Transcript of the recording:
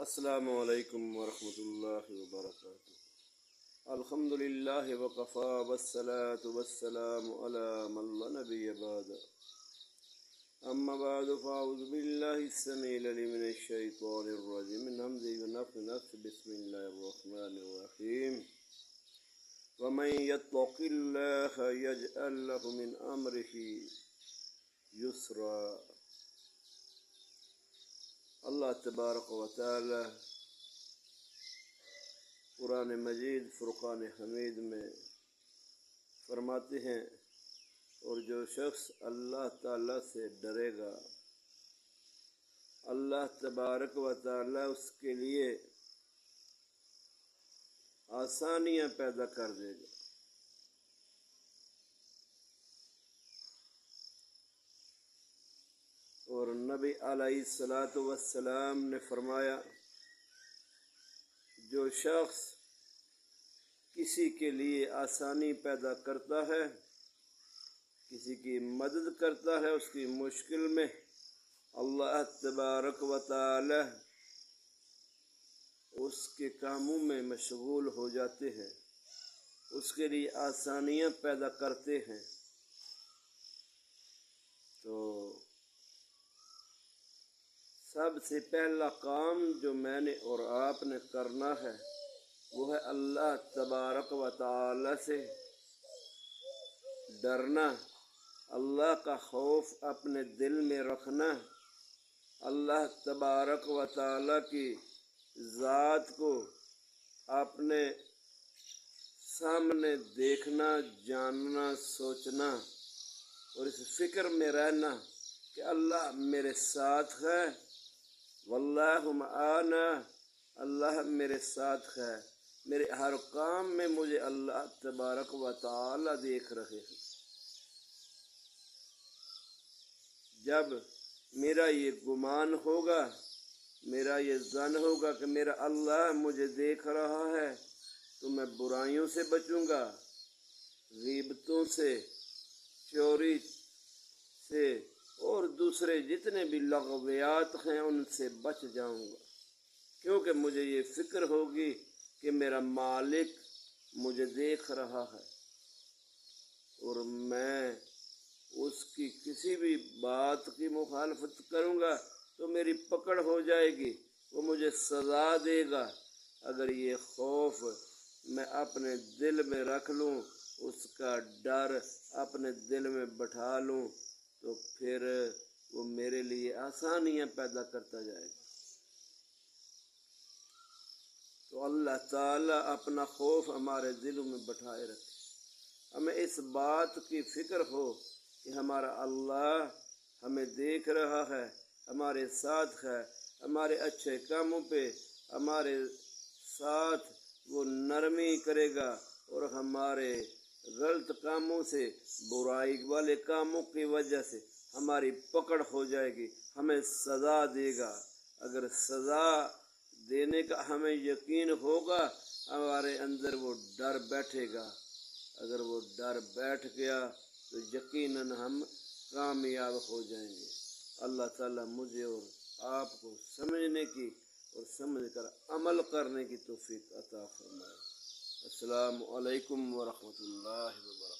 السلام علیکم ورحمۃ اللہ وبرکاتہ۔ الحمد للہ وکفی والصلاة والسلام علی من لا نبی بعد، اما بعد فاعوذ باللہ السمیع العلیم من الشیطان الرجیم من ہمزہ ونفخہ ونفثہ، بسم اللہ الرحمن الرحیم۔ ومن یتق اللہ یجعل لہ من امرہ یسرا۔ اللہ تبارک و تعالی قرآن مجید فرقان حمید میں فرماتے ہیں، اور جو شخص اللہ تعالی سے ڈرے گا، اللہ تبارک و تعالی اس کے لیے آسانیاں پیدا کر دے گا۔ اور نبی علیہ الصلاۃ والسلام نے فرمایا، جو شخص کسی کے لیے آسانی پیدا کرتا ہے، کسی کی مدد کرتا ہے اس کی مشکل میں، اللہ تبارک و تعالی اس کے کاموں میں مشغول ہو جاتے ہیں، اس کے لیے آسانیاں پیدا کرتے ہیں۔ تو سب سے پہلا کام جو میں نے اور آپ نے کرنا ہے وہ ہے اللہ تبارک و تعالی سے ڈرنا، اللہ کا خوف اپنے دل میں رکھنا، اللہ تبارک و تعالی کی ذات کو اپنے سامنے دیکھنا، جاننا، سوچنا، اور اس فکر میں رہنا کہ اللہ میرے ساتھ ہے، واللہ معانا، اللہ میرے ساتھ ہے، میرے ہر کام میں مجھے اللہ تبارک و تعالی دیکھ رہے ہیں۔ جب میرا یہ گمان ہوگا، میرا یہ ظن ہوگا کہ میرا اللہ مجھے دیکھ رہا ہے، تو میں برائیوں سے بچوں گا، غیبتوں سے، چوری سے، اور دوسرے جتنے بھی لغویات ہیں ان سے بچ جاؤں گا، کیونکہ مجھے یہ فکر ہوگی کہ میرا مالک مجھے دیکھ رہا ہے، اور میں اس کی کسی بھی بات کی مخالفت کروں گا تو میری پکڑ ہو جائے گی، وہ مجھے سزا دے گا۔ اگر یہ خوف میں اپنے دل میں رکھ لوں، اس کا ڈر اپنے دل میں بٹھا لوں، تو پھر وہ میرے لیے آسانیاں پیدا کرتا جائے گا۔ تو اللہ تعالیٰ اپنا خوف ہمارے دلوں میں بٹھائے رکھے، ہمیں اس بات کی فکر ہو کہ ہمارا اللہ ہمیں دیکھ رہا ہے، ہمارے ساتھ ہے، ہمارے اچھے کاموں پہ ہمارے ساتھ وہ نرمی کرے گا، اور ہمارے غلط کاموں سے، برائی والے کاموں کی وجہ سے ہماری پکڑ ہو جائے گی، ہمیں سزا دے گا۔ اگر سزا دینے کا ہمیں یقین ہوگا، ہمارے اندر وہ ڈر بیٹھے گا۔ اگر وہ ڈر بیٹھ گیا تو یقیناً ہم کامیاب ہو جائیں گے۔ اللہ تعالیٰ مجھے اور آپ کو سمجھنے کی اور سمجھ کر عمل کرنے کی توفیق عطا فرمائے۔ السلام علیکم ورحمۃ اللہ وبرکاتہ۔